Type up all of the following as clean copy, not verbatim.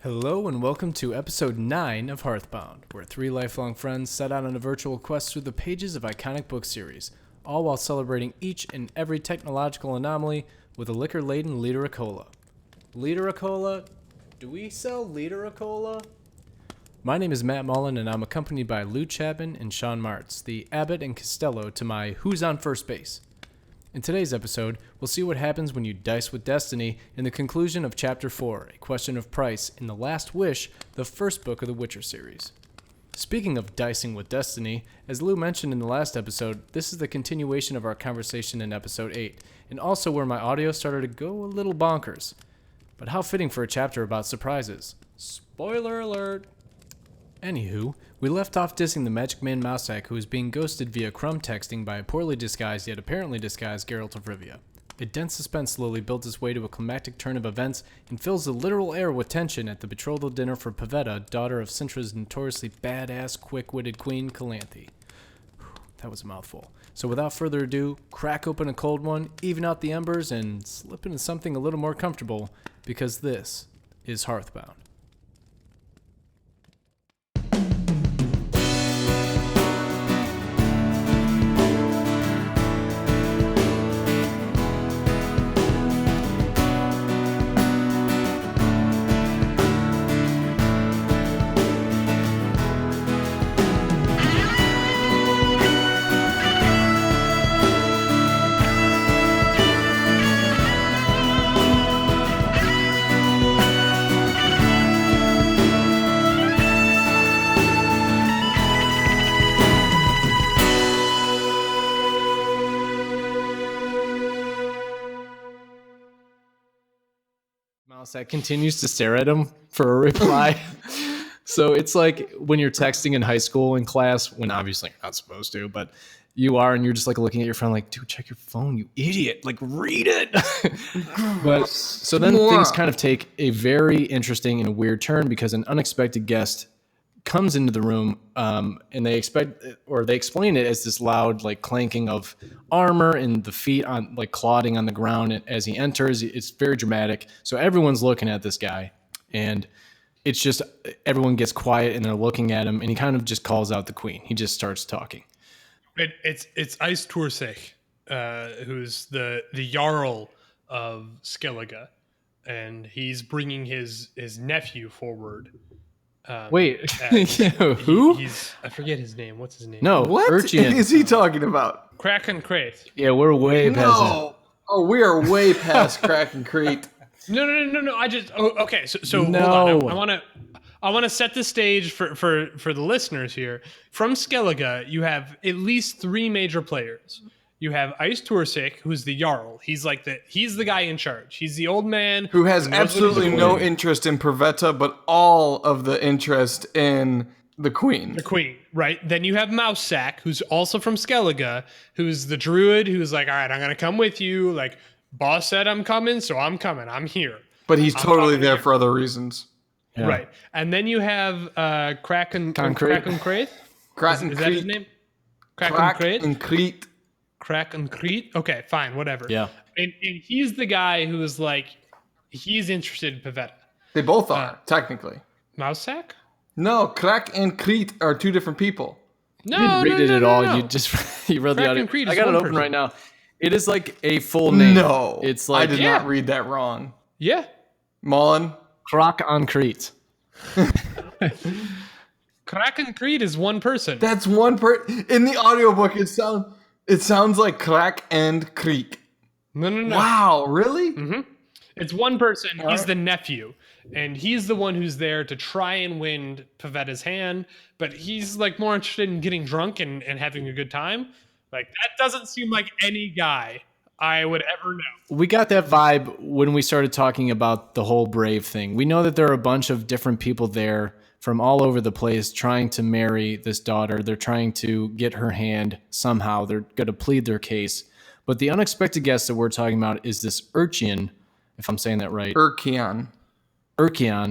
Hello and welcome to episode 9 of Hearthbound, where three lifelong friends set out on a virtual quest through the pages of iconic book series, all while celebrating each and every technological anomaly with a liquor-laden liter of cola. Liter of cola? Do we sell liter of cola? My name is Matt Mullen and I'm accompanied by Lou Chapman and Sean Martz, the Abbott and Costello to my Who's on First Base. In today's episode, we'll see what happens when you dice with destiny in the conclusion of Chapter 4, A Question of Price, in The Last Wish, the first book of the Witcher series. Speaking of dicing with destiny, as Lou mentioned in the last episode, this is the continuation of our conversation in episode 8, and also where my audio started to go a little bonkers. But how fitting for a chapter about surprises. Spoiler alert! Anywho, we left off dissing the Magic Man Mousesack who is being ghosted via crumb texting by a poorly disguised yet apparently disguised Geralt of Rivia. A dense suspense slowly builds its way to a climactic turn of events and fills the literal air with tension at the betrothal dinner for Pavetta, daughter of Sintra's notoriously badass, quick-witted queen, Calanthe. That was a mouthful. So without further ado, crack open a cold one, even out the embers, and slip into something a little more comfortable, because this is Hearthbound. That continues to stare at him for a reply. So it's like when you're texting in high school in class, when obviously you're not supposed to, but you are, and you're just like looking at your friend like, dude, check your phone, you idiot, like read it. But so then things kind of take a very interesting and a weird turn because an unexpected guest comes into the room, and they explain it as this loud like clanking of armor and the feet on like clodding on the ground as he enters. It's very dramatic. So everyone's looking at this guy, and it's just everyone gets quiet and they're looking at him, and he kind of just calls out the queen. He just starts talking. It's Ice Tursich, who's the Jarl of Skellige, and he's bringing his nephew forward. Wait, who? I forget his name. What's his name? No, what Urchin. is he talking about? Kraken Crate. Yeah, we're way past that. Oh, we are way past Kraken Crate. No. Okay. So no. Hold on. I want to set the stage for the listeners here. From Skellige, you have at least three major players. You have Ice Tursich, who's the Jarl. He's the guy in charge. He's the old man who has absolutely no interest in Pavetta, but all of the interest in the queen. The queen, right? Then you have Mousesack, who's also from Skellige, who's the druid, who's like, all right, I'm gonna come with you. Like, boss said I'm coming, so I'm coming. I'm here. But he's totally there for other reasons. Yeah. Right. And then you have Kraken Crate. Is that his name? Kraken Crate. Kraken Crate? Okay, fine, whatever. Yeah. And he's the guy who is like, he's interested in Pavetta. They both are, technically. Mousesack? No, Krak and Crete are two different people. No, you didn't read it at all. No. You read the audio. I got it open right now. It is like a full name. No, it's like I did not read that wrong. Yeah. Mullen. Croc on Crete. Kraken Crete is one person. That's one in the audiobook. It sounds like Krak and Creek. No. Wow, really? Mm-hmm. It's one person. He's the nephew, and he's the one who's there to try and win Pavetta's hand. But he's like more interested in getting drunk and having a good time. Like, that doesn't seem like any guy I would ever know. We got that vibe when we started talking about the whole Brave thing. We know that there are a bunch of different people there from all over the place trying to marry this daughter. They're trying to get her hand somehow. They're going to plead their case. But the unexpected guest that we're talking about is this Urchin, if I'm saying that right. Urkion.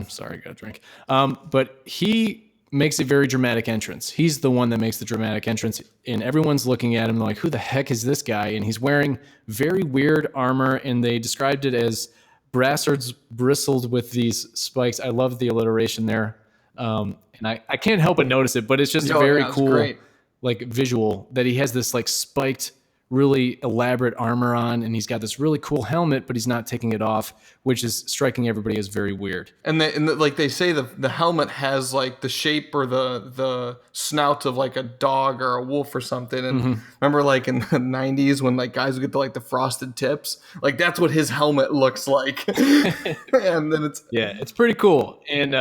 Sorry, I got a drink. But he makes a very dramatic entrance. He's the one that makes the dramatic entrance, and everyone's looking at him like, who the heck is this guy? And he's wearing very weird armor, and they described it as brassards bristled with these spikes. I love the alliteration there. And I can't help but notice it, but it's just a very cool great. like visual that he has this like spiked, really elaborate armor on, and he's got this really cool helmet, but he's not taking it off, which is striking everybody as very weird. And like they say, the helmet has like the shape or the snout of like a dog or a wolf or something. And remember, like in the 90s when like guys would get the frosted tips, like that's what his helmet looks like. And then it's pretty cool. And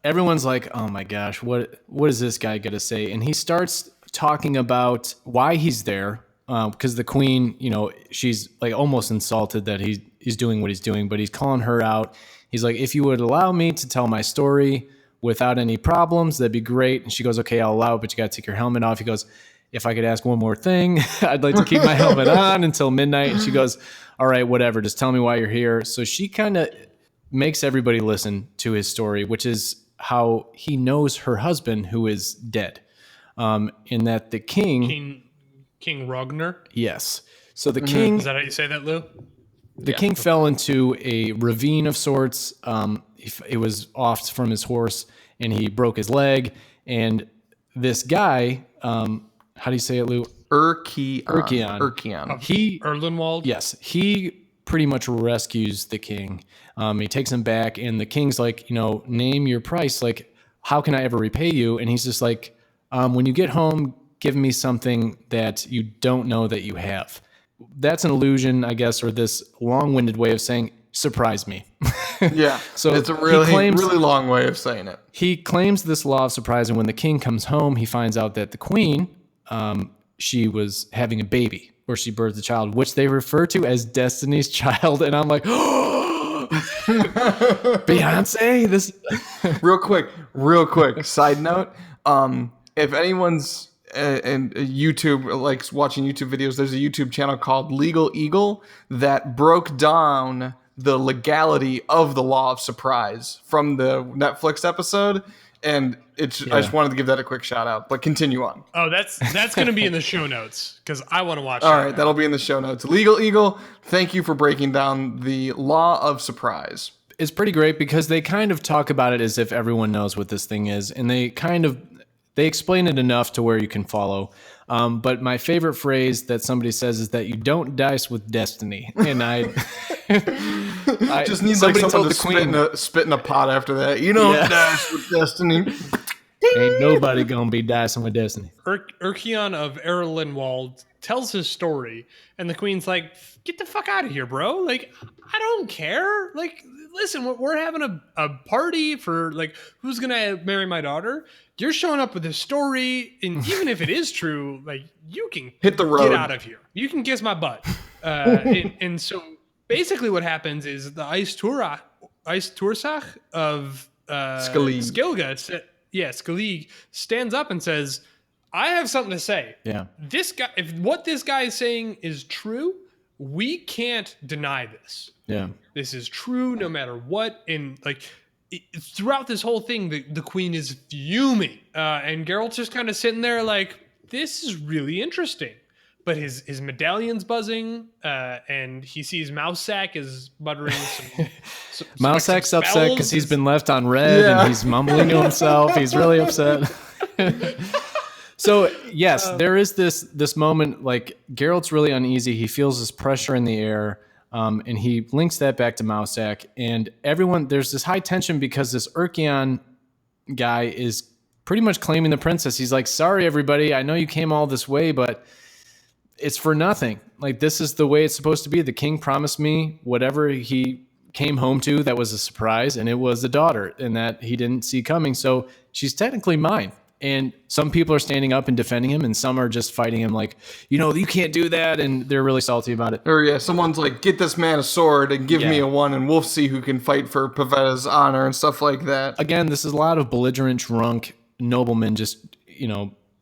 everyone's like, oh my gosh, what is this guy gonna say? And he starts talking about why he's there. Because the queen, she's like almost insulted that he's doing what he's doing, but he's calling her out. He's like, if you would allow me to tell my story without any problems, that'd be great. And she goes, okay, I'll allow it, but you got to take your helmet off. He goes, if I could ask one more thing, I'd like to keep my helmet on until midnight. And she goes, all right, whatever. Just tell me why you're here. So she kind of makes everybody listen to his story, which is how he knows her husband, who is dead. In that the King Ragnar? Yes. So the king... Is that how you say that, Lou? The king fell into a ravine of sorts. It was off from his horse, and he broke his leg. And this guy... how do you say it, Lou? Urkion. Erlenwald? Yes. He pretty much rescues the king. He takes him back, and the king's like, name your price. Like, how can I ever repay you? And he's just like, when you get home... give me something that you don't know that you have. That's an illusion, I guess, or this long-winded way of saying, surprise me. Yeah, so it's a really long way of saying it. He claims this law of surprise, and when the king comes home, he finds out that the queen, she was having a baby, or she birthed a child, which they refer to as Destiny's Child, and I'm like, Beyonce? This real quick, side note, if anyone's and YouTube likes watching YouTube videos, there's a YouTube channel called Legal Eagle that broke down the legality of the law of surprise from the Netflix episode, and I just wanted to give that a quick shout out, but continue on. Oh, that's going to be in the show notes because I want to watch All right, that'll be in the show notes. Legal Eagle, thank you for breaking down the law of surprise. It's pretty great because they kind of talk about it as if everyone knows what this thing is, and they explain it enough to where you can follow. But my favorite phrase that somebody says is that you don't dice with destiny. And I just need like someone to spit in a pot after that. You don't dice with destiny. Ain't nobody gonna be dicing with destiny. Urkion of Erlenwald tells his story, and the queen's like, get the fuck out of here, bro. Like, I don't care. Like, listen, we're having a party for, like, who's going to marry my daughter? You're showing up with this story, and even if it is true, like, you can hit the road. Get out of here. You can kiss my butt. And so basically what happens is the Ice Tursach of Skilga, Skellig, stands up and says, I have something to say. Yeah. This guy, if what this guy is saying is true, we can't deny this. Yeah. This is true no matter what. And like throughout this whole thing, the queen is fuming. And Geralt's just kind of sitting there like, this is really interesting. But his medallion's buzzing, and he sees Mousesack is muttering some Mousesack's upset because he's been left on red and he's mumbling to himself. He's really upset. So, yes, there is this moment, like, Geralt's really uneasy. He feels this pressure in the air, and he links that back to Mousesack. And there's this high tension because this Urkion guy is pretty much claiming the princess. He's like, sorry, everybody, I know you came all this way, but it's for nothing. Like, this is the way it's supposed to be. The king promised me whatever he came home to that was a surprise, and it was a daughter, and that he didn't see coming. So she's technically mine. And some people are standing up and defending him, and some are just fighting him like, you can't do that, and they're really salty about it. Or someone's like, get this man a sword and give me a one, and we'll see who can fight for Pavetta's honor and stuff like that. Again, this is a lot of belligerent, drunk noblemen just,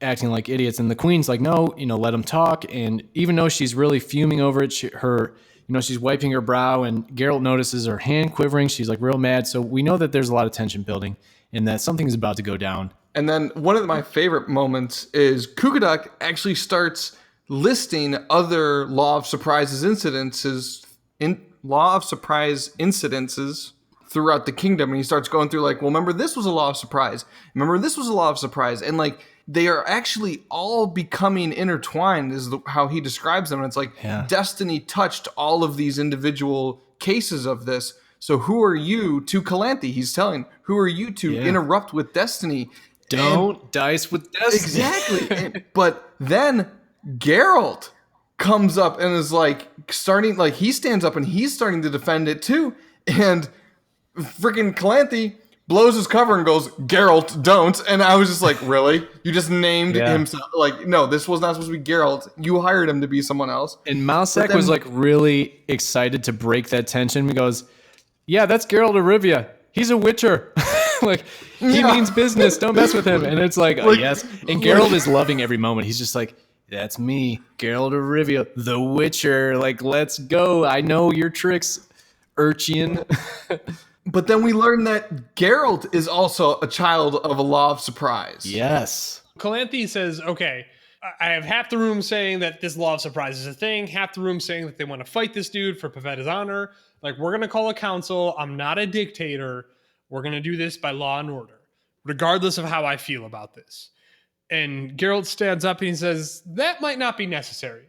acting like idiots. And the queen's like, no, let him talk. And even though she's really fuming over it, she's wiping her brow, and Geralt notices her hand quivering. She's like real mad. So we know that there's a lot of tension building and that something's about to go down. And then one of my favorite moments is Kukaduk actually starts listing other Law of Surprises incidences law of surprise incidences throughout the kingdom, and he starts going through like, well, remember this was a law of surprise. Remember this was a law of surprise, and like they are actually all becoming intertwined, is how he describes them. And it's like destiny touched all of these individual cases of this. So who are you to Calanthe? He's telling, who are you to interrupt with destiny? Don't dice with destiny. Exactly. But then Geralt comes up and is like he stands up and he's starting to defend it too. And freaking Calanthe blows his cover and goes, Geralt, don't. And I was just like, really? You just named himself? Like, no, this was not supposed to be Geralt. You hired him to be someone else. And Mousak was like really excited to break that tension. He goes, yeah, that's Geralt of Rivia. He's a witcher. Like, he means business. Don't mess with him. And it's like yes. And Geralt is loving every moment. He's just like, that's me, Geralt of Rivia, the Witcher. Like, let's go. I know your tricks, urchin. But then we learn that Geralt is also a child of a law of surprise. Yes. Calanthe says, okay, I have half the room saying that this law of surprise is a thing, half the room saying that they want to fight this dude for Pavetta's honor. Like, we're going to call a council. I'm not a dictator. We're going to do this by law and order, regardless of how I feel about this. And Geralt stands up and he says, that might not be necessary.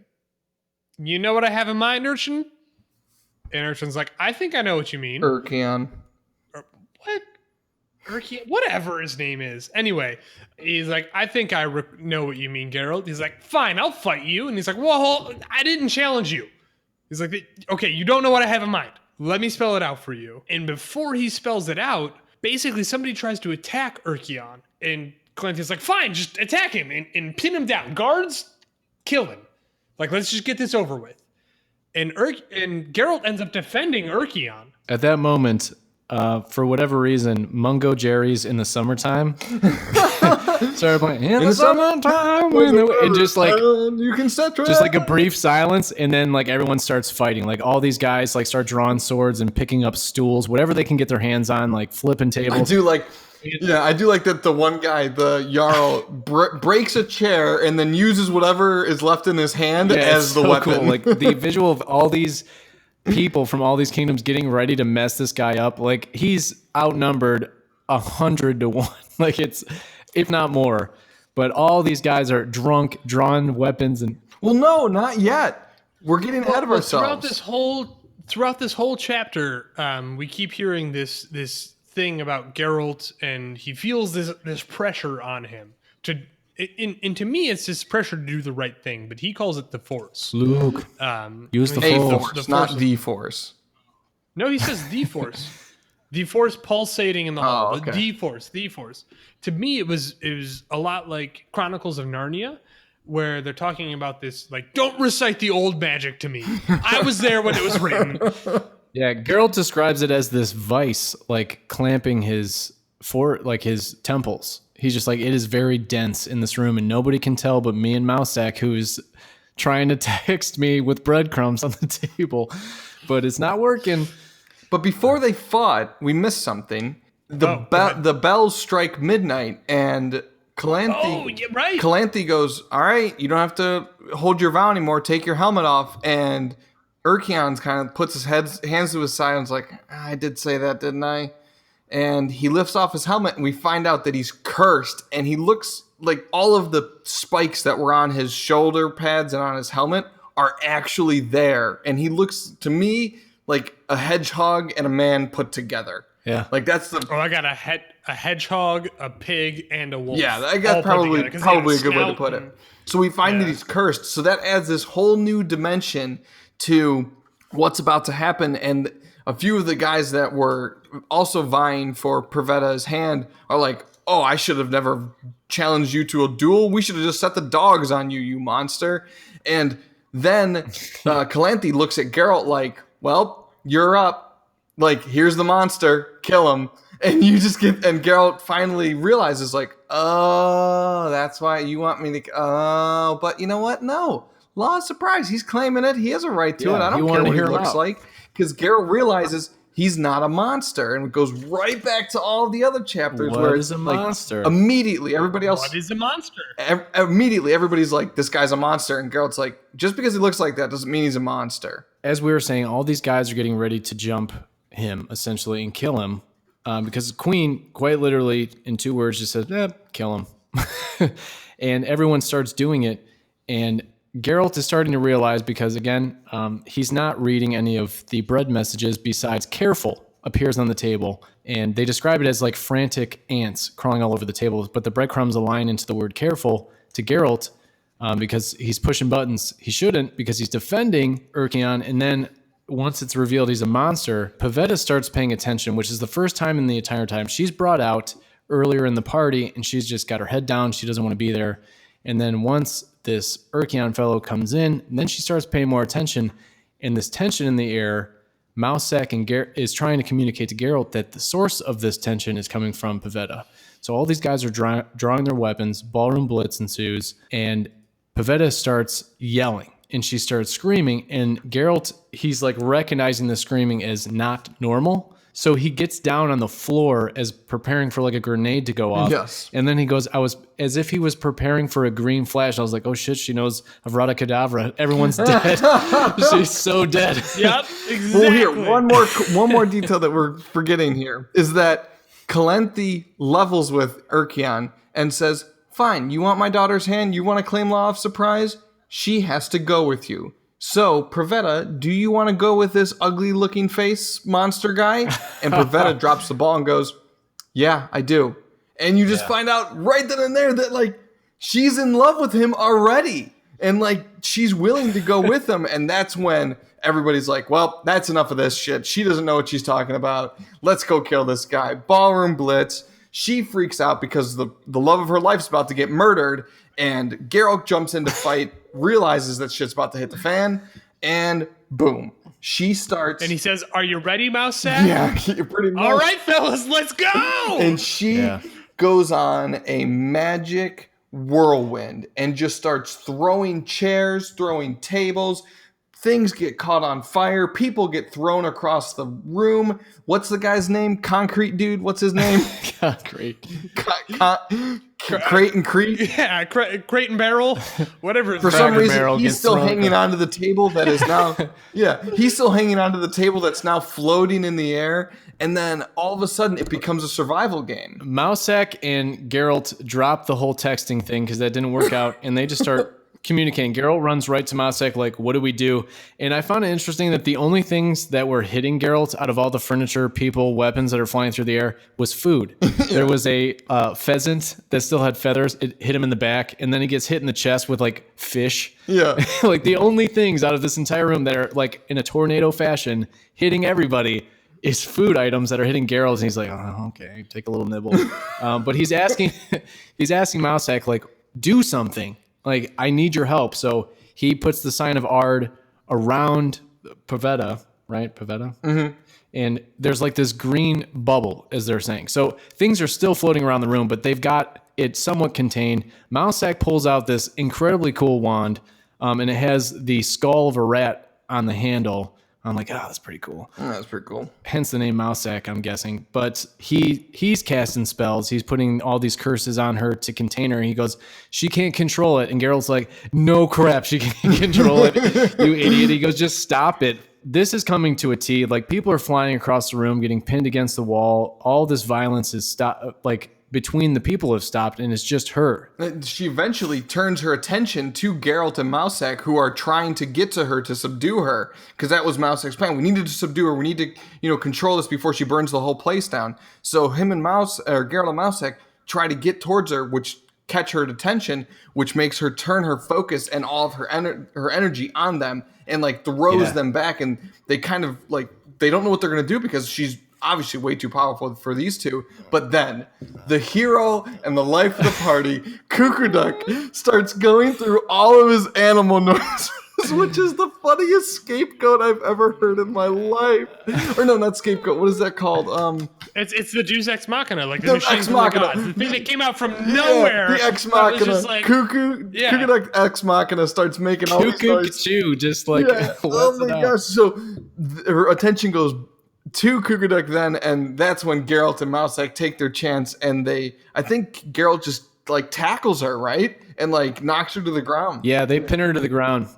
You know what I have in mind, Urchin? And Urchin's like, I think I know what you mean. Urkion. What? Urkion? Whatever his name is. Anyway, he's like, I think I know what you mean, Geralt. He's like, fine, I'll fight you. And he's like, well, I didn't challenge you. He's like, okay, you don't know what I have in mind. Let me spell it out for you. And before he spells it out, basically somebody tries to attack Urkion. And Calanthe's like, fine, just attack him and pin him down. Guards, kill him. Like, let's just get this over with. And Geralt ends up defending Urkion. At that moment, for whatever reason, Mungo Jerry's In the Summertime started playing In the Summertime, and just like you can set just like a brief silence, and then like everyone starts fighting. Like all these guys like start drawing swords and picking up stools, whatever they can get their hands on, like flipping tables. I do like that the one guy, the Jarl, breaks a chair and then uses whatever is left in his hand as the weapon. Cool. Like the visual of all these people from all these kingdoms getting ready to mess this guy up. Like he's outnumbered 100 to 1. Like it's, if not more. But all these guys are drunk, drawing weapons, and well, no, not yet. We're getting ahead of ourselves. Throughout this whole chapter, we keep hearing this thing about Geralt, and he feels this pressure on him to me it's this pressure to do the right thing, but he calls it the Force. Luke, use the Force, not the Force. No, he says the Force. The Force pulsating in the hall. Okay. The Force. To me, it was a lot like Chronicles of Narnia, where they're talking about this, like, don't recite the old magic to me. I was there when it was written. Yeah, Geralt describes it as this vice, like clamping his temples. He's just like, it is very dense in this room, and nobody can tell but me and Mousak, who's trying to text me with breadcrumbs on the table, but it's not working. But before they fought, we missed something. The bells strike midnight, and Calanthe goes, all right, you don't have to hold your vow anymore. Take your helmet off. And Urkion's kind of puts his hands to his side and is like, I did say that, didn't I? And he lifts off his helmet, and we find out that he's cursed, and he looks like all of the spikes that were on his shoulder pads and on his helmet are actually there. And he looks to me like a hedgehog and a man put together. Yeah. Like that's the... I got a hedgehog, a pig, and a wolf. Yeah, I got probably a good way to put it. So we find that he's cursed. So that adds this whole new dimension to what's about to happen. And a few of the guys that were also vying for Pavetta's hand are like, oh, I should have never challenged you to a duel. We should have just set the dogs on you, you monster. And then Calanthe looks at Geralt like, well, you're up. Like, here's the monster. Kill him. And Geralt finally realizes, like, oh, that's why you want me to, oh, but you know what? No. Law of surprise. He's claiming it. He has a right to it. I don't care what he looks like. Because Geralt realizes he's not a monster. And it goes right back to all the other chapters where it's a monster. Immediately, everybody else. What is a monster? Immediately, everybody's like, this guy's a monster. And Geralt's like, just because he looks like that doesn't mean he's a monster. as we were saying, all these guys are getting ready to jump him essentially and kill him because the queen quite literally in 2 words just says, kill him. And everyone starts doing it. And Geralt is starting to realize because, again, he's not reading any of the bread messages besides careful appears on the table. And they describe it as like frantic ants crawling all over the table. But the breadcrumbs align into the word careful to Geralt because he's pushing buttons he shouldn't because he's defending Urkion. And then once it's revealed he's a monster, Pavetta starts paying attention, which is the first time in the entire time. She's brought out earlier in the party and she's just got her head down. She doesn't want to be there. And then once this Urkion fellow comes in, then she starts paying more attention. And this tension in the air, Mousak and is trying to communicate to Geralt that the source of this tension is coming from Pavetta. So all these guys are drawing their weapons, ballroom blitz ensues, and Pavetta starts yelling. And she starts screaming, and Geralt, he's like recognizing the screaming as not normal. So he gets down on the floor as preparing for like a grenade to go off. Yes. And then he goes, I was as if he was preparing for a green flash. I was like, oh shit, she knows Avrada Kedavra. Everyone's dead. She's so dead. Yep, exactly. Well, here, one more detail that we're forgetting here is that Calanthe levels with Urkion and says, fine, you want my daughter's hand? You want to claim law of surprise? She has to go with you. So, Pavetta, do you want to go with this ugly-looking face monster guy? And Pavetta drops the ball and goes, yeah, I do. And you just find out right then and there that, like, she's in love with him already. And, like, she's willing to go with him. And that's when everybody's like, well, that's enough of this shit. She doesn't know what she's talking about. Let's go kill this guy. Ballroom blitz. She freaks out because the love of her life is about to get murdered. And Geralt jumps in to fight, realizes that shit's about to hit the fan, and boom. She starts... And he says, are you ready, Mousak? Yeah, pretty much. All right, fellas, let's go! And she goes on a magic whirlwind and just starts throwing chairs, throwing tables. Things get caught on fire. People get thrown across the room. What's the guy's name? Concrete dude? What's his name? Concrete. Crate and Crete? Yeah, crate and barrel. Whatever. For some reason, he's still hanging onto the table that is now... Yeah, he's still hanging onto the table that's now floating in the air. And then all of a sudden, it becomes a survival game. Mousak and Geralt drop the whole texting thing because that didn't work out. And they just start... communicating. Geralt runs right to Mousak like, what do we do? And I found it interesting that the only things that were hitting Geralt out of all the furniture, people, weapons that are flying through the air was food. There was a pheasant that still had feathers. It hit him in the back, and then he gets hit in the chest with like fish. Yeah. Like the only things out of this entire room that are like in a tornado fashion hitting everybody is food items that are hitting Geralt, and he's like, oh, okay, take a little nibble. But he's asking Mousak like, do something. Like, I need your help. So he puts the sign of Ard around Pavetta, right? Pavetta? Mm-hmm. And there's like this green bubble, as they're saying. So things are still floating around the room, but they've got it somewhat contained. Mousak pulls out this incredibly cool wand, and it has the skull of a rat on the handle. I'm like, oh, that's pretty cool. That's pretty cool. Hence the name Mousak, I'm guessing. But he's casting spells. He's putting all these curses on her to contain her. And he goes, she can't control it. And Geralt's like, no crap, she can't control it. You idiot. He goes, just stop it. This is coming to a T. Like, people are flying across the room, getting pinned against the wall. All this violence is between the people have stopped, and it's just her. She eventually turns her attention to Geralt and Mousak, who are trying to get to her to subdue her, because that was Mousak's plan. We needed to subdue her. We need to, control this before she burns the whole place down. So him and Geralt and Mousak try to get towards her, which catch her attention, which makes her turn her focus and all of her energy on them, and like throws them back, and they kind of like they don't know what they're gonna do because she's obviously way too powerful for these two. But then the hero and the life of the party, Kukurduk, starts going through all of his animal noises, which is the funniest scapegoat I've ever heard in my life. Or no, not scapegoat. What is that called? It's the Deus Ex Machina, like the Ex Machina, the thing that came out from nowhere. The Ex Machina, like, Kukurduk Ex Machina starts making all these noises. Just like, oh my gosh! So her attention goes to Kukurduk then, and that's when Geralt and Mousak take their chance, and I think Geralt just like tackles her, right? And like knocks her to the ground. Yeah, they pin her to the ground.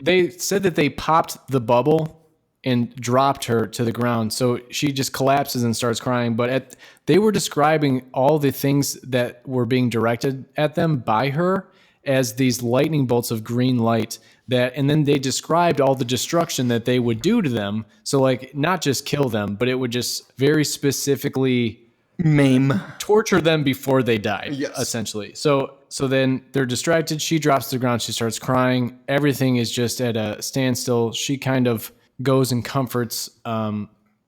They said that they popped the bubble and dropped her to the ground. So she just collapses and starts crying. But they were describing all the things that were being directed at them by her as these lightning bolts of green light and then they described all the destruction that they would do to them. So like not just kill them, but it would just very specifically torture them before they died, essentially. So then they're distracted. She drops to the ground. She starts crying. Everything is just at a standstill. She kind of goes and comforts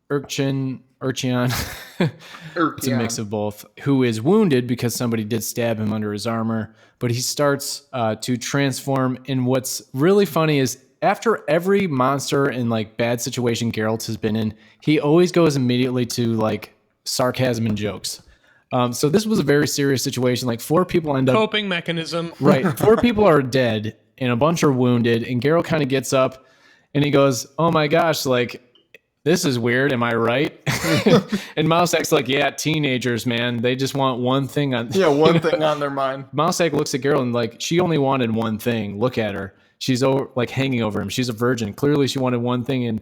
Urchin. It's a mix of both, who is wounded because somebody did stab him under his armor. But he starts to transform. And what's really funny is after every monster and like bad situation Geralt has been in, he always goes immediately to like sarcasm and jokes. So this was a very serious situation. Like 4 people end up... Coping mechanism. Right. 4 people are dead and a bunch are wounded. And Geralt kind of gets up and he goes, oh my gosh, like... this is weird. Am I right? And Mousek's like, yeah, teenagers, man. They just want one thing on... yeah, one thing on their mind. Mousek looks at Geralt and like, she only wanted one thing. Look at her. She's like hanging over him. She's a virgin. Clearly she wanted one thing. And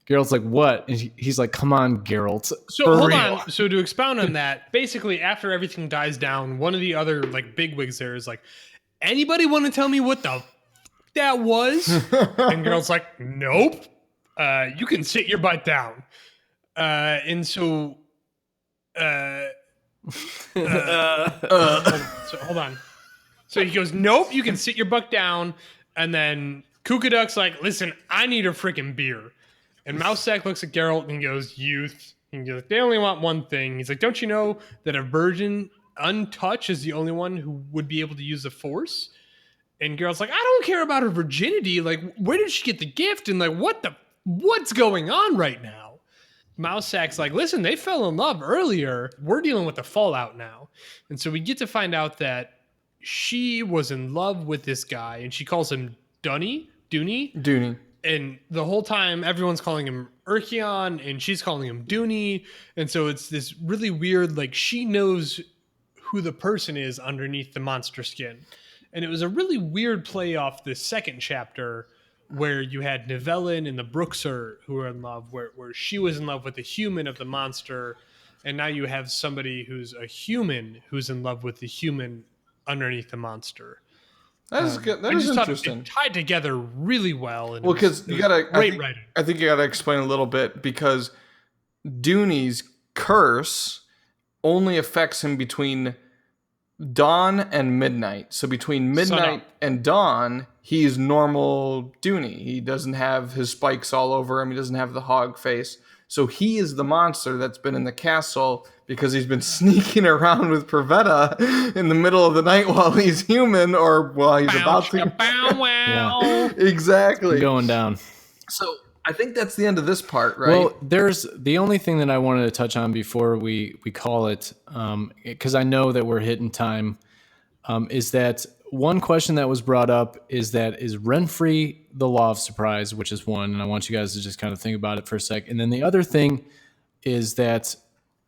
Geralt's like, what? And he's like, come on, Geralt. So hold on. So to expound on that, basically after everything dies down, one of the other like bigwigs there is like, anybody want to tell me what the that was? And Geralt's like, nope. You can sit your butt down. And so, hold on. So he goes, nope, you can sit your butt down. And then Kukaduk's like, listen, I need a freaking beer. And Mousek looks at Geralt and goes, youth. And he goes, they only want one thing. He's like, don't you know that a virgin untouched is the only one who would be able to use the Force? And Geralt's like, I don't care about her virginity. Like, where did she get the gift? And like, what's going on right now? Mousek's like, listen, they fell in love earlier. We're dealing with the fallout now. And so we get to find out that she was in love with this guy, and she calls him Dooney. And the whole time, everyone's calling him Urkion, and she's calling him Dooney. And so it's this really weird, like, she knows who the person is underneath the monster skin. And it was a really weird play off the second chapter where you had Nivellen and the Brookser who were in love, where she was in love with the human of the monster, and now you have somebody who's a human who's in love with the human underneath the monster. That is good. That is interesting. It tied together really well. And because you gotta, great writing. I think you gotta explain a little bit, because Dooney's curse only affects him between dawn and midnight. So between midnight and dawn, he's normal Dooney. He doesn't have his spikes all over him. He doesn't have the hog face. So he is the monster that's been in the castle because he's been sneaking around with Pavetta in the middle of the night while he's human, or while he's about to. Yeah. Exactly. Going down. So I think that's the end of this part, right? Well, there's the only thing that I wanted to touch on before we call it, because I know that we're hitting time, is that one question that was brought up is Renfri the law of surprise, which is one, and I want you guys to just kind of think about it for a sec. And then the other thing is that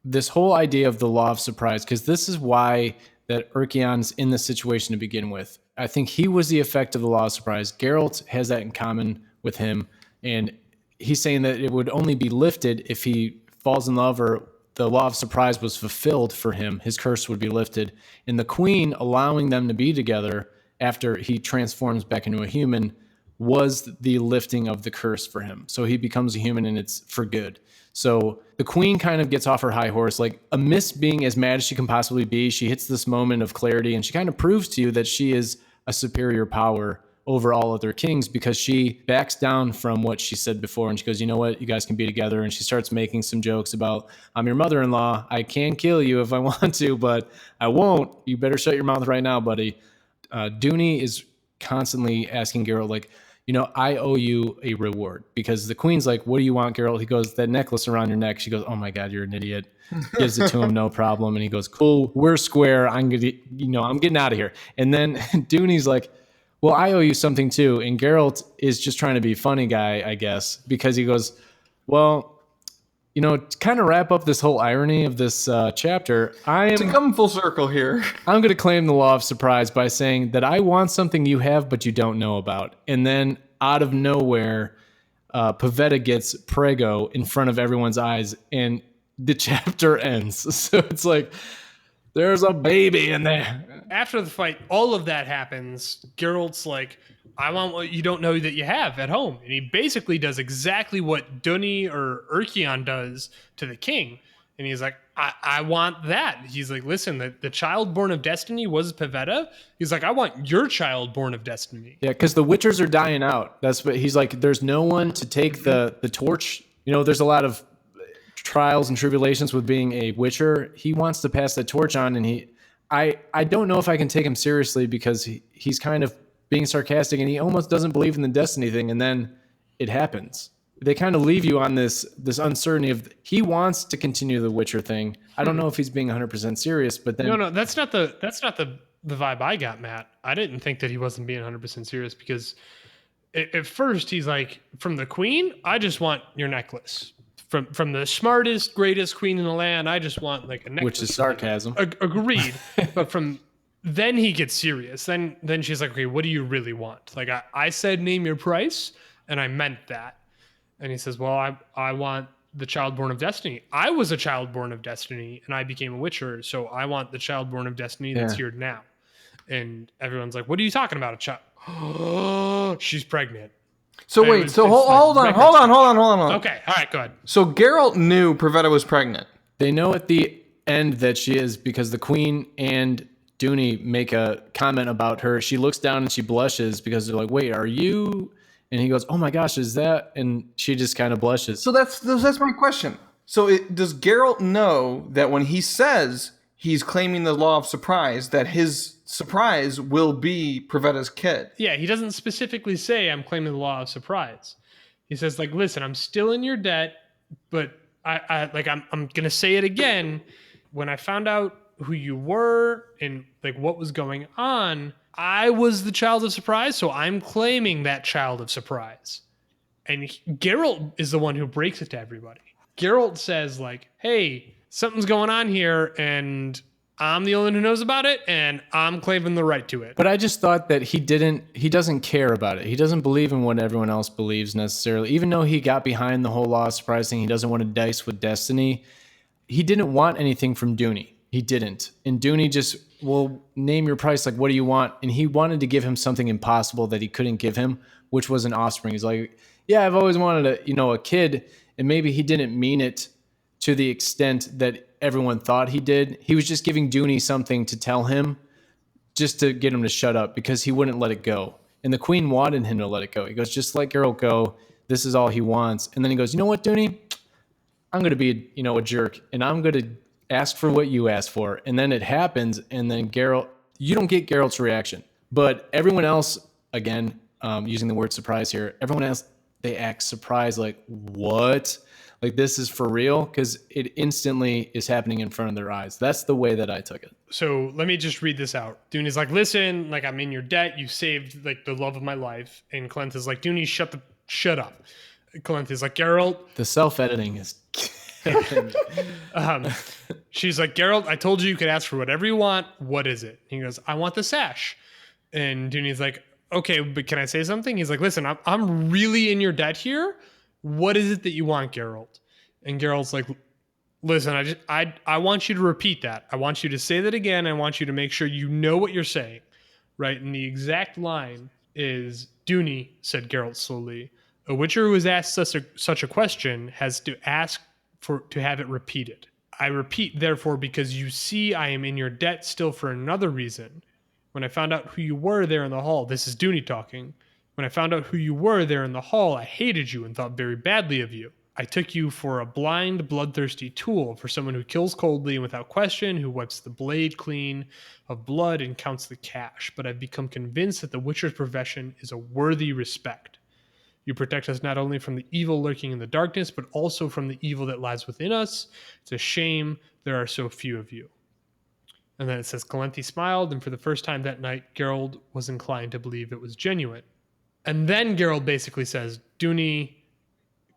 this whole idea of the law of surprise, because this is why that Urkion's in this situation to begin with. I think he was the effect of the law of surprise. Geralt has that in common with him, and he's saying that it would only be lifted if he falls in love, or the law of surprise was fulfilled for him. His curse would be lifted. And the queen allowing them to be together after he transforms back into a human was the lifting of the curse for him. So he becomes a human, and it's for good. So the queen kind of gets off her high horse, like amidst being as mad as she can possibly be, she hits this moment of clarity, and she kind of proves to you that she is a superior power over all other kings, because she backs down from what she said before, and she goes, you know what, you guys can be together. And she starts making some jokes about, I'm your mother-in-law, I can kill you if I want to, but I won't. You better shut your mouth right now, buddy. Dooney is constantly asking Geralt, like, you know, I owe you a reward, because the queen's like, what do you want, Geralt? He goes, that necklace around your neck. She goes, oh my God, you're an idiot. Gives it to him, no problem. And he goes, cool, we're square. I'm getting out of here. And then Dooney's like, well, I owe you something too. And Geralt is just trying to be a funny guy, I guess, because he goes, well, you know, to kind of wrap up this whole irony of this chapter, to come full circle here, I'm going to claim the law of surprise by saying that I want something you have but you don't know about. And then out of nowhere, Pavetta gets prego in front of everyone's eyes, and the chapter ends. So it's like, there's a baby in there. After the fight, all of that happens. Geralt's like, I want what you don't know that you have at home. And he basically does exactly what Dunny or Urkion does to the king. And he's like, I want that. He's like, listen, the child born of destiny was Pavetta. He's like, I want your child born of destiny. Yeah, because the Witchers are dying out. That's what he's like, there's no one to take the torch. You know, there's a lot of trials and tribulations with being a Witcher. He wants to pass the torch on, and I don't know if I can take him seriously because he's kind of being sarcastic, and he almost doesn't believe in the destiny thing, and then it happens. They kind of leave you on this uncertainty of he wants to continue the Witcher thing. I don't know if he's being 100% serious, but then no, that's not the vibe I got, Matt. I didn't think that he wasn't being 100% serious because at first he's like, from the queen, I just want your necklace. From the smartest, greatest queen in the land, I just want like a necklace. Which is sarcasm. Agreed. But then he gets serious. Then she's like, okay, what do you really want? Like I said, name your price, and I meant that. And he says, well, I want the child born of destiny. I was a child born of destiny, and I became a Witcher, so I want the child born of destiny that's here now. And everyone's like, what are you talking about, a child? She's pregnant. So wait, hold on. Okay, all right, go ahead. So Geralt knew Pavetta was pregnant. They know at the end that she is because the queen and Dooney make a comment about her. She looks down and she blushes because they're like, wait, are you? And he goes, oh my gosh, is that? And she just kind of blushes. So that's my question. So does Geralt know that when he says he's claiming the law of surprise, that his surprise will be Pavetta's kid? Yeah, he doesn't specifically say I'm claiming the law of surprise. He says, like, listen, I'm still in your debt, but I'm gonna say it again. When I found out who you were and like what was going on, I was the child of surprise, so I'm claiming that child of surprise. And Geralt is the one who breaks it to everybody. Geralt says like, hey, something's going on here, and I'm the only one who knows about it, and I'm claiming the right to it. But I just thought that he doesn't care about it. He doesn't believe in what everyone else believes necessarily. Even though he got behind the whole law of surprise thing, he doesn't want to dice with destiny. He didn't want anything from Dooney. He didn't. And Dooney just, well, name your price. Like, what do you want? And he wanted to give him something impossible that he couldn't give him, which was an offspring. He's like, yeah, I've always wanted a kid. And maybe he didn't mean it to the extent that everyone thought he did. He was just giving Dooney something to tell him just to get him to shut up because he wouldn't let it go. And the queen wanted him to let it go. He goes, just let Geralt go. This is all he wants. And then he goes, you know what, Dooney? I'm going to be, a jerk, and I'm going to ask for what you asked for. And then it happens, and then Geralt, you don't get Geralt's reaction. But everyone else, again, using the word surprise here, everyone else, they act surprised, like, what? Like, this is for real? Because it instantly is happening in front of their eyes. That's the way that I took it. So let me just read this out. Dooney's like, listen, like, I'm in your debt. You saved, like, the love of my life. And Clint is like, Dooney, shut up. Clint is like, Geralt. The self-editing is... She's like, Geralt, I told you could ask for whatever you want. What is it? He goes, I want the sash. And Dooney's like, okay, but can I say something? He's like, listen, I'm really in your debt here. What is it that you want, Geralt? And Geralt's like, listen, I want you to repeat that. I want you to say that again. I want you to make sure you know what you're saying, right? And the exact line is, Dooney, said Geralt slowly, a Witcher who has asked such a question has to ask to have it repeated. I repeat, therefore, because you see I am in your debt still for another reason. When I found out who you were there in the hall, this is Dooney talking. When I found out who you were there in the hall, I hated you and thought very badly of you. I took you for a blind, bloodthirsty tool, for someone who kills coldly and without question, who wipes the blade clean of blood and counts the cash. But I've become convinced that the Witcher's profession is a worthy respect. You protect us not only from the evil lurking in the darkness, but also from the evil that lies within us. It's a shame there are so few of you. And then it says, Calenthe smiled, and for the first time that night, Geralt was inclined to believe it was genuine. And then Geralt basically says, Dooney,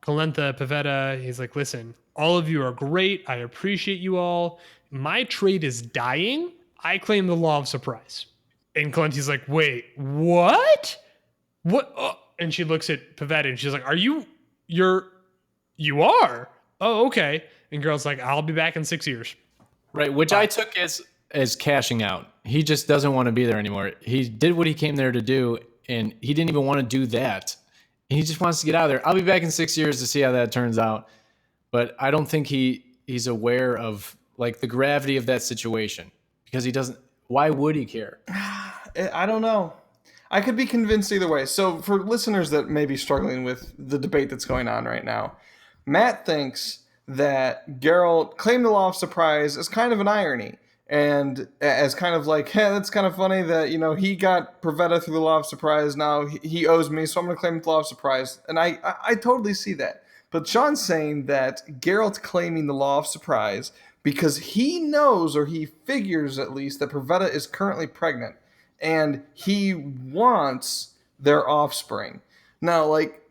Calenthe, Pavetta, he's like, listen, all of you are great. I appreciate you all. My trade is dying. I claim the law of surprise. And Calenthe's like, wait, what? What? Oh. And she looks at Pavetta and she's like, are you You are? Oh, okay. And Geralt's like, I'll be back in 6 years. Right, which I took as cashing out. He just doesn't want to be there anymore. He did what he came there to do, and he didn't even want to do that. He just wants to get out of there. I'll be back in 6 years to see how that turns out. But I don't think he's aware of like the gravity of that situation because he doesn't. Why would he care? I don't know. I could be convinced either way. So for listeners that may be struggling with the debate that's going on right now, Matt thinks that Geralt claimed the Law of Surprise as kind of an irony. And as kind of like, hey, that's kind of funny that, he got Pavetta through the Law of Surprise. Now he owes me, so I'm going to claim the Law of Surprise. And I totally see that. But Sean's saying that Geralt's claiming the Law of Surprise because he knows, or he figures at least, that Pavetta is currently pregnant. And he wants their offspring. Now, like,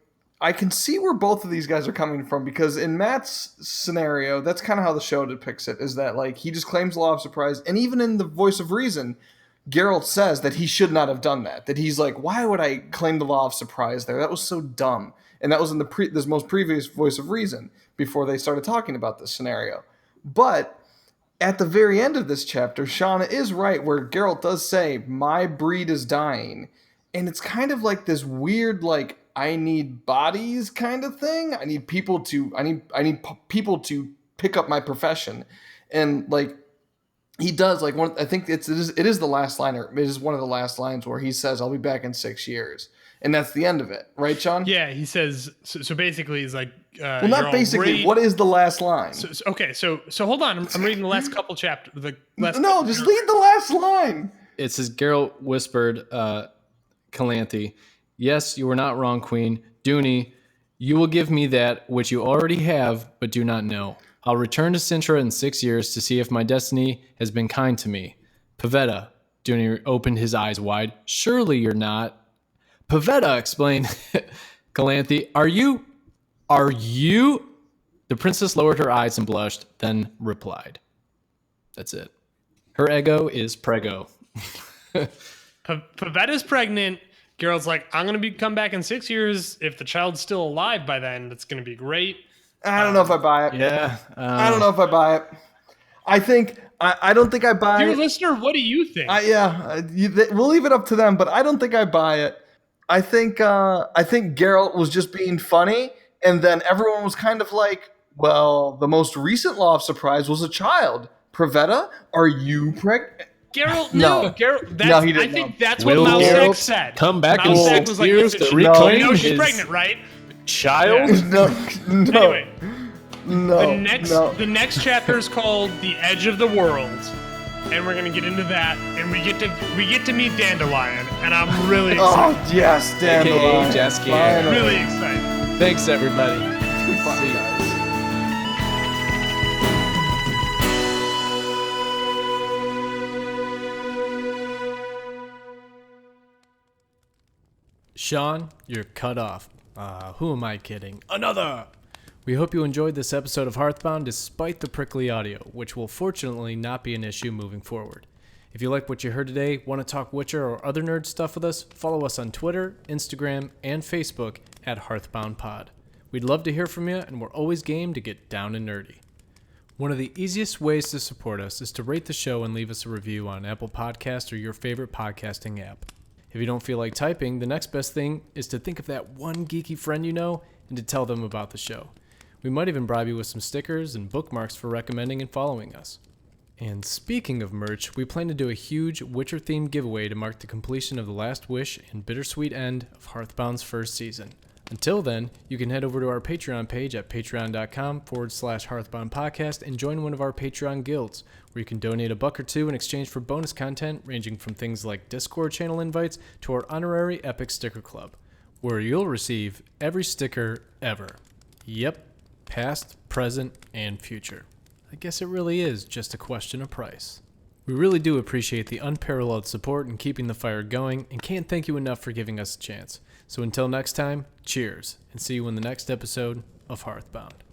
I can see where both of these guys are coming from because in Matt's scenario, that's kind of how the show depicts it, is that, like, he just claims Law of Surprise. And even in the voice of reason, Geralt says that he should not have done that. That he's like, why would I claim the Law of Surprise there? That was so dumb. And that was in this most previous voice of reason before they started talking about this scenario. But at the very end of this chapter, Shauna is right where Geralt does say, my breed is dying. And it's kind of like this weird, like, I need bodies kind of thing. I need people to pick up my profession. And like, he does, like, I think it is the last line, or it is one of the last lines where he says, I'll be back in 6 years. And that's the end of it. Right, Sean? Yeah, he says, so basically he's like, well, not basically, what is the last line? So hold on. I'm reading the last couple chapters. Just read the last line. It says, Geralt whispered, Calanthe, yes, you were not wrong, Queen. Dooney, you will give me that which you already have, but do not know. I'll return to Sintra in 6 years to see if my destiny has been kind to me. Pavetta, Dooney opened his eyes wide. Surely you're not. Pavetta, explained Calanthe, Are you? The princess lowered her eyes and blushed, then replied. That's it. Her ego is prego. Pavetta's pregnant. Geralt's like, I'm going to come back in 6 years. If the child's still alive by then, that's going to be great. I don't know if I buy it. Yeah. I don't know if I buy it. I don't think I buy Dear it. listener, what do you think? We'll leave it up to them, but I don't think I buy it. I think Geralt was just being funny, and then everyone was kind of like, well, the most recent Law of Surprise was a child. Pavetta, are you pregnant? Geralt, no. Geralt, No, he didn't I think know. that's Will what Mouse Geralt X said. come back in Mouse 6 X was like, years listen, to reclaim you know she's his pregnant, right? child? Yeah. No. Anyway, No. the next chapter is called The Edge of the World, and we're gonna get into that, and we get to meet Dandelion, and I'm really excited. Oh yes, Dandelion. AKA Jasky. Really excited. Thanks, everybody. Bye, See you. guys. Sean, you're cut off. Who am I kidding? Another! We hope you enjoyed this episode of Hearthbound despite the prickly audio, which will fortunately not be an issue moving forward. If you like what you heard today, want to talk Witcher or other nerd stuff with us, follow us on Twitter, Instagram, and Facebook at HearthboundPod. We'd love to hear from you, and we're always game to get down and nerdy. One of the easiest ways to support us is to rate the show and leave us a review on Apple Podcasts or your favorite podcasting app. If you don't feel like typing, the next best thing is to think of that one geeky friend you know and to tell them about the show. We might even bribe you with some stickers and bookmarks for recommending and following us. And speaking of merch, we plan to do a huge Witcher-themed giveaway to mark the completion of the last wish and bittersweet end of Hearthbound's first season. Until then, you can head over to our Patreon page at patreon.com/Hearthbound Podcast and join one of our Patreon guilds, where you can donate $1 or $2 in exchange for bonus content ranging from things like Discord channel invites to our honorary Epic Sticker Club, where you'll receive every sticker ever. Yep, past, present, and future. I guess it really is just a question of price. We really do appreciate the unparalleled support in keeping the fire going and can't thank you enough for giving us a chance. So until next time, cheers, and see you in the next episode of Hearthbound.